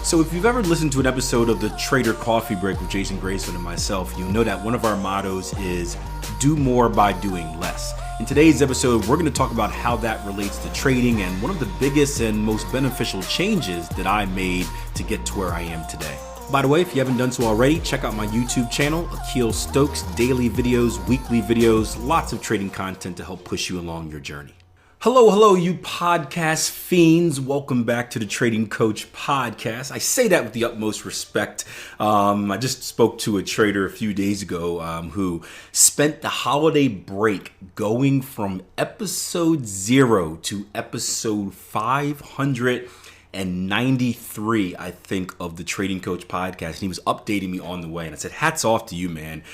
So if you've ever listened to an episode of the Trader Coffee Break with Jason Grayson and myself, you'll know that one of our mottos is do more by doing less. In today's episode, we're going to talk about how that relates to trading and one of the biggest and most beneficial changes that I made to get to where I am today. By the way, if you haven't done so already, check out my YouTube channel, Akil Stokes, daily videos, weekly videos, lots of trading content to help push you along your journey. Hello, you podcast fiends. Welcome back to the Trading Coach Podcast. I say that with the utmost respect. I just spoke to a trader a few days ago who spent the holiday break going from episode 0 to episode 593, I think, of the Trading Coach Podcast. And he was updating me on the way. And I said, hats off to you, man.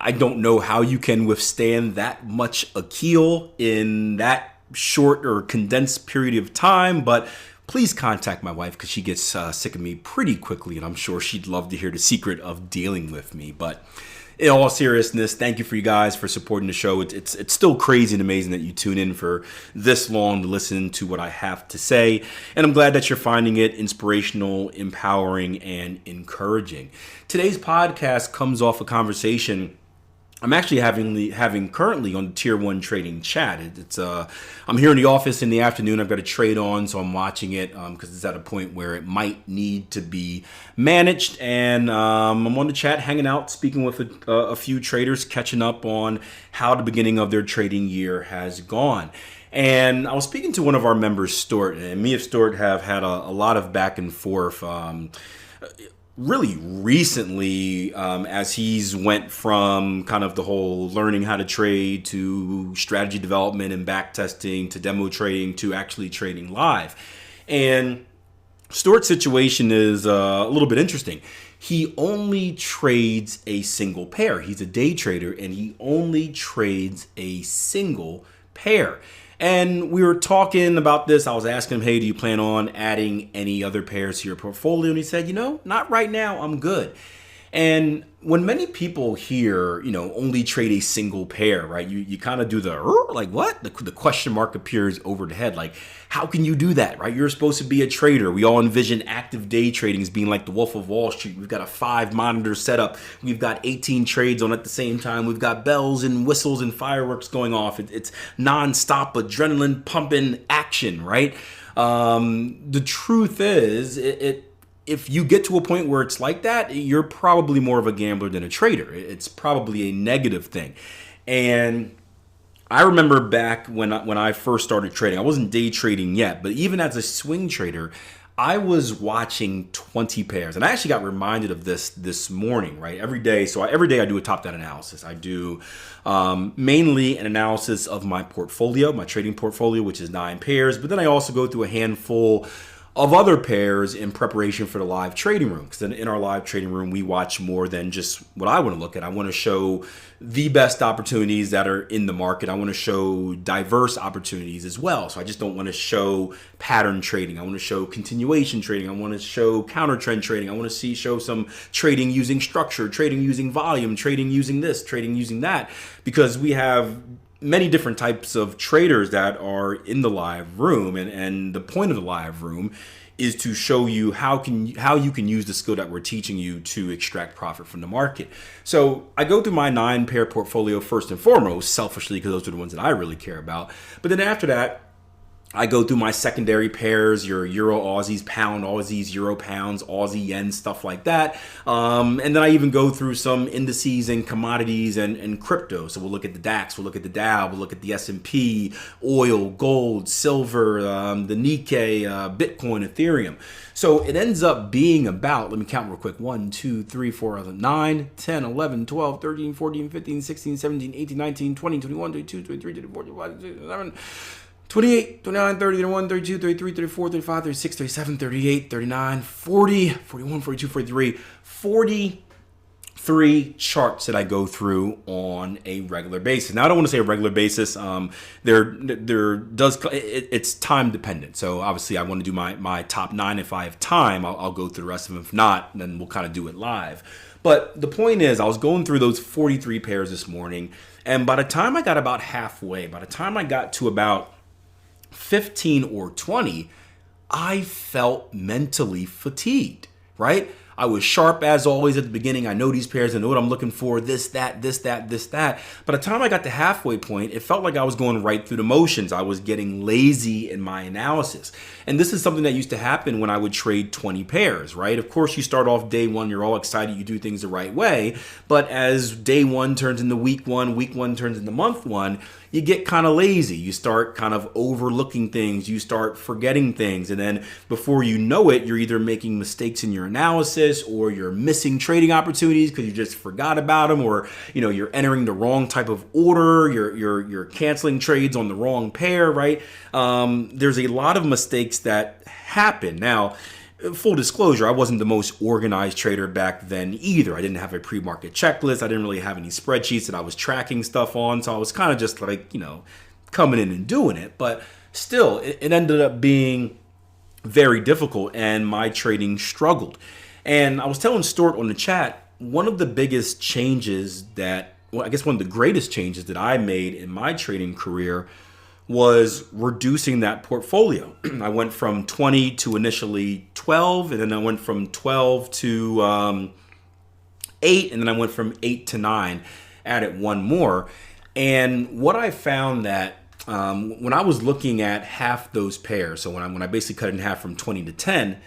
I don't know how you can withstand that much Akil in that short or condensed period of time, but please contact my wife because she gets sick of me pretty quickly, and I'm sure she'd love to hear the secret of dealing with me. But in all seriousness, thank you for you guys for supporting the show. It's still crazy and amazing that you tune in for this long to listen to what I have to say, and I'm glad that you're finding it inspirational, empowering, and encouraging. Today's podcast comes off a conversation I'm actually having currently on the Tier 1 trading chat. I'm here in the office in the afternoon. I've got a trade on, so I'm watching it because it's at a point where it might need to be managed. And I'm on the chat, hanging out, speaking with a few traders, catching up on how the beginning of their trading year has gone. And I was speaking to one of our members, Stuart, and me and Stuart have had a lot of back and forth really recently, as he's went from kind of the whole learning how to trade to strategy development and back testing to demo trading to actually trading live. And Stuart's situation is a little bit interesting. He only trades a single pair. He's a day trader and he only trades a single pair. And we were talking about this. I was asking him, hey, do you plan on adding any other pairs to your portfolio? And he said, not right now. I'm good. And when many people hear, only trade a single pair, right? You kind of do the, like what? The question mark appears over the head. Like, how can you do that, right? You're supposed to be a trader. We all envision active day trading as being like the Wolf of Wall Street. We've got a 5-monitor setup. We've got 18 trades on at the same time. We've got bells and whistles and fireworks going off. It's nonstop adrenaline pumping action, right? The truth is, if you get to a point where it's like that, you're probably more of a gambler than a trader. It's probably a negative thing. And I remember back when I first started trading, I wasn't day trading yet, but even as a swing trader, I was watching 20 pairs. And I actually got reminded of this morning, right? Every day I do a top-down analysis. I do mainly an analysis of my portfolio, my trading portfolio, which is 9 pairs. But then I also go through a handful of other pairs in preparation for the live trading room. Because in our live trading room, we watch more than just what I want to look at. I want to show the best opportunities that are in the market. I want to show diverse opportunities as well. So I just don't want to show pattern trading. I want to show continuation trading. I want to show counter trend trading. I want to show some trading using structure, trading using volume, trading using this, trading using that. Because we have many different types of traders that are in the live room, and the point of the live room is to show you how you can use the skill that we're teaching you to extract profit from the market. So I go through my 9-pair portfolio first and foremost, selfishly, because those are the ones that I really care about. But then after that, I go through my secondary pairs, your Euro Aussies, Pound Aussies, Euro Pounds, Aussie Yen, stuff like that. And then I even go through some indices and commodities and crypto. So we'll look at the DAX, we'll look at the Dow, we'll look at the S&P, oil, gold, silver, the Nikkei, Bitcoin, Ethereum. So it ends up being about, let me count real quick, 1, 2, 3, 4, 9, 10, 11, 12, 13, 14, 15, 16, 17, 18, 19, 20, 21, 22, 23, 24, 25, 26, 27, 28, 29, 30, 31, 32, 33, 34, 35, 36, 37, 38, 39, 40, 41, 42, 43, 43 charts that I go through on a regular basis. Now, I don't want to say a regular basis. It's time dependent. So obviously I want to do my top 9. If I have time, I'll go through the rest of them. If not, then we'll kind of do it live. But the point is, I was going through those 43 pairs this morning, and by the time I got about halfway, by the time I got to about 15 or 20, I felt mentally fatigued, right? I was sharp as always at the beginning. I know these pairs. I know what I'm looking for. This, that, this, that, this, that. By the time I got to halfway point, it felt like I was going right through the motions. I was getting lazy in my analysis. And this is something that used to happen when I would trade 20 pairs, right? Of course, you start off day one, you're all excited, you do things the right way. But as day one turns into week one turns into month one, you get kind of lazy. You start kind of overlooking things. You start forgetting things. And then before you know it, you're either making mistakes in your analysis or you're missing trading opportunities because you just forgot about them, or you're entering the wrong type of order. You're canceling trades on the wrong pair, right? There's a lot of mistakes that happen. Now, full disclosure, I wasn't the most organized trader back then either. I didn't have a pre-market checklist. I didn't really have any spreadsheets that I was tracking stuff on. So I was kind of just like, coming in and doing it. But still, it ended up being very difficult and my trading struggled. And I was telling Stuart on the chat, one of the biggest changes one of the greatest changes that I made in my trading career was reducing that portfolio. I went from 20 to initially 12, and then I went from 12 to 8, and then I went from 8 to 9, added one more. And what I found that when I was looking at half those pairs, so when I basically cut it in half from 20 to 10,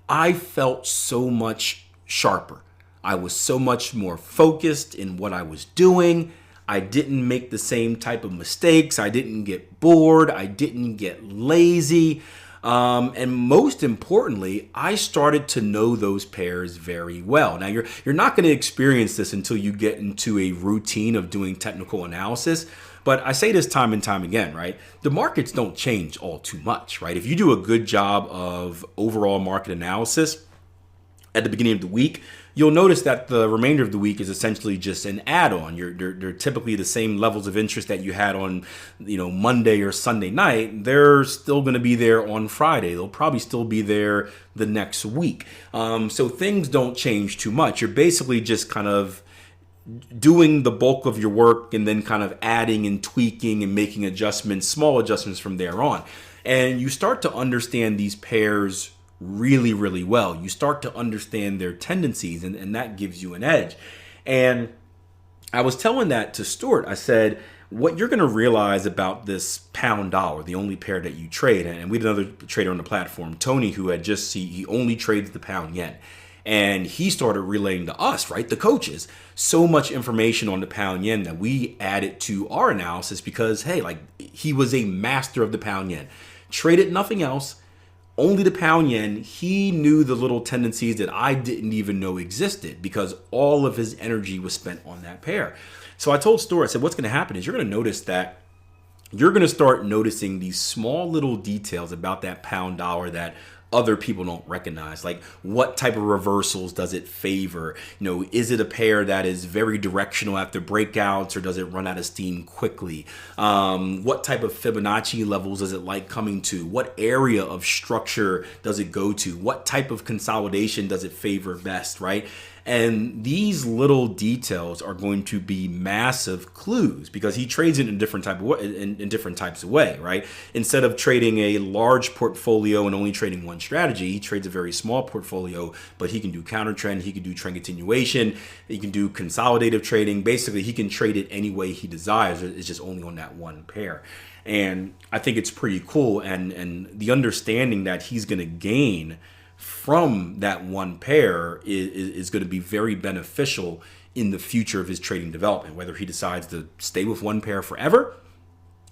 I felt so much sharper. I was so much more focused in what I was doing. I didn't make the same type of mistakes. I didn't get bored. I didn't get lazy. And most importantly, I started to know those pairs very well. Now, you're not going to experience this until you get into a routine of doing technical analysis. But I say this time and time again, right? The markets don't change all too much, right? If you do a good job of overall market analysis at the beginning of the week, you'll notice that the remainder of the week is essentially just an add-on. They're typically the same levels of interest that you had on, Monday or Sunday night. They're still going to be there on Friday. They'll probably still be there the next week. So things don't change too much. You're basically just kind of doing the bulk of your work and then kind of adding and tweaking and making adjustments, small adjustments from there on. And you start to understand these pairs really, really well. You start to understand their tendencies, and that gives you an edge. And I was telling that to Stuart. I said, what you're going to realize about this pound dollar, the only pair that you trade, and we had another trader on the platform, Tony, who had he only trades the pound yen. And he started relaying to us, right, the coaches, so much information on the pound yen that we added to our analysis because, hey, like, he was a master of the pound yen. Traded nothing else, only the pound yen. He knew the little tendencies that I didn't even know existed because all of his energy was spent on that pair. So I told Stuart, I said, what's going to happen is you're going to notice that you're going to start noticing these small little details about that pound dollar that other people don't recognize. Like, what type of reversals does it favor? Is it a pair that is very directional after breakouts, or does it run out of steam quickly? What type of Fibonacci levels does it like coming to? What area of structure does it go to? What type of consolidation does it favor best, right? And these little details are going to be massive clues because he trades it in different type of way, in different types of way, right? Instead of trading a large portfolio and only trading one strategy, he trades a very small portfolio, but he can do counter trend, he can do trend continuation, he can do consolidative trading. Basically, he can trade it any way he desires. It's just only on that one pair. And I think it's pretty cool. And the understanding that he's going to gain from that one pair is going to be very beneficial in the future of his trading development, whether he decides to stay with one pair forever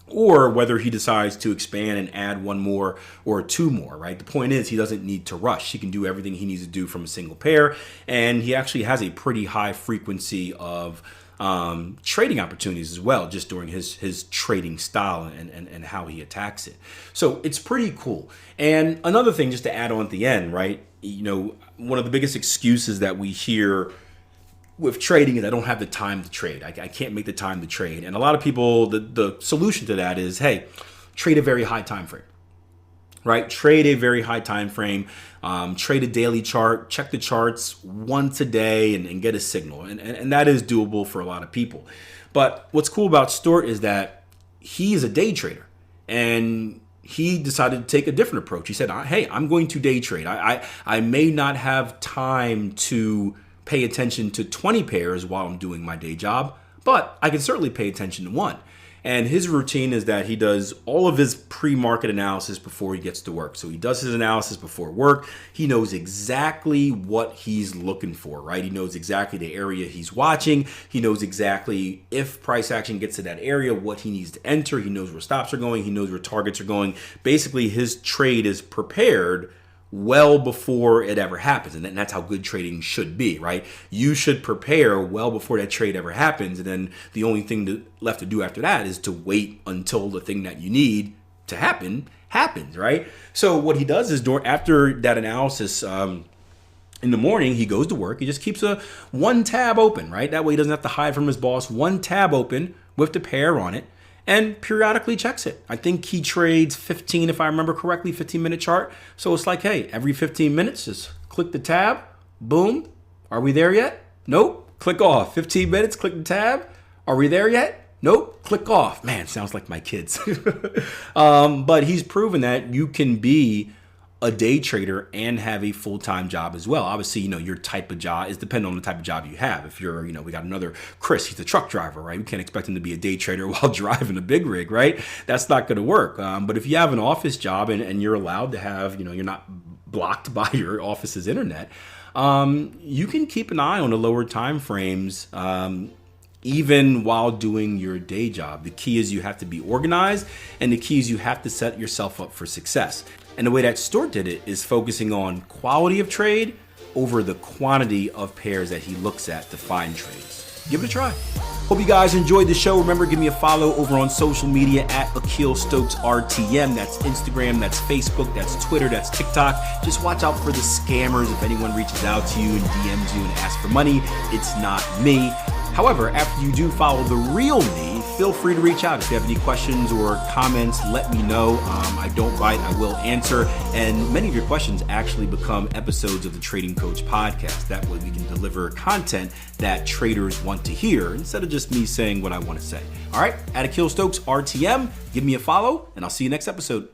or whether he decides to expand and add one more or two more, right? The point is he doesn't need to rush. He can do everything he needs to do from a single pair, and he actually has a pretty high frequency of trading opportunities as well, just during his trading style and how he attacks it. So it's pretty cool. And another thing, just to add on at the end, right? One of the biggest excuses that we hear with trading is I don't have the time to trade. I can't make the time to trade. And a lot of people, the solution to that is, hey, trade a very high time frame. Right? Trade a very high time frame, trade a daily chart, check the charts once a day and get a signal. And that is doable for a lot of people. But what's cool about Stuart is that he is a day trader. And he decided to take a different approach. He said, hey, I'm going to day trade. I may not have time to pay attention to 20 pairs while I'm doing my day job, but I can certainly pay attention to one. And his routine is that he does all of his pre-market analysis before he gets to work. So he does his analysis before work. He knows exactly what he's looking for, right? He knows exactly the area he's watching. He knows exactly if price action gets to that area, what he needs to enter. He knows where stops are going. He knows where targets are going. Basically, his trade is prepared well before it ever happens. And that's how good trading should be, right? You should prepare well before that trade ever happens. And then the only thing left to do after that is to wait until the thing that you need to happen happens, right? So what he does is after that analysis, in the morning, he goes to work. He just keeps one tab open, right? That way he doesn't have to hide from his boss. One tab open with the pair on it, and periodically checks it. I think he trades 15, if I remember correctly, 15-minute chart. So it's like, hey, every 15 minutes, just click the tab, boom. Are we there yet? Nope. Click off. 15 minutes, click the tab. Are we there yet? Nope. Click off. Man, sounds like my kids. But he's proven that you can be a day trader and have a full-time job as well. Obviously, your type of job is dependent on the type of job you have. If you're, we got another Chris, he's a truck driver, right? We can't expect him to be a day trader while driving a big rig, right? That's not going to work. But if you have an office job and you're allowed to have, you're not blocked by your office's internet, you can keep an eye on the lower time frames, even while doing your day job. The key is you have to be organized, and the key is you have to set yourself up for success. And the way that Stuart did it is focusing on quality of trade over the quantity of pairs that he looks at to find trades. Give it a try. Hope you guys enjoyed the show. Remember, give me a follow over on social media at Akil Stokes RTM. That's Instagram, that's Facebook, that's Twitter, that's TikTok. Just watch out for the scammers. If anyone reaches out to you and DMs you and asks for money, it's not me. However, after you do follow the real me, feel free to reach out. If you have any questions or comments, let me know. I don't bite, I will answer. And many of your questions actually become episodes of the Trading Coach podcast. That way we can deliver content that traders want to hear instead of just me saying what I want to say. All right, at Akil Stokes RTM, give me a follow, and I'll see you next episode.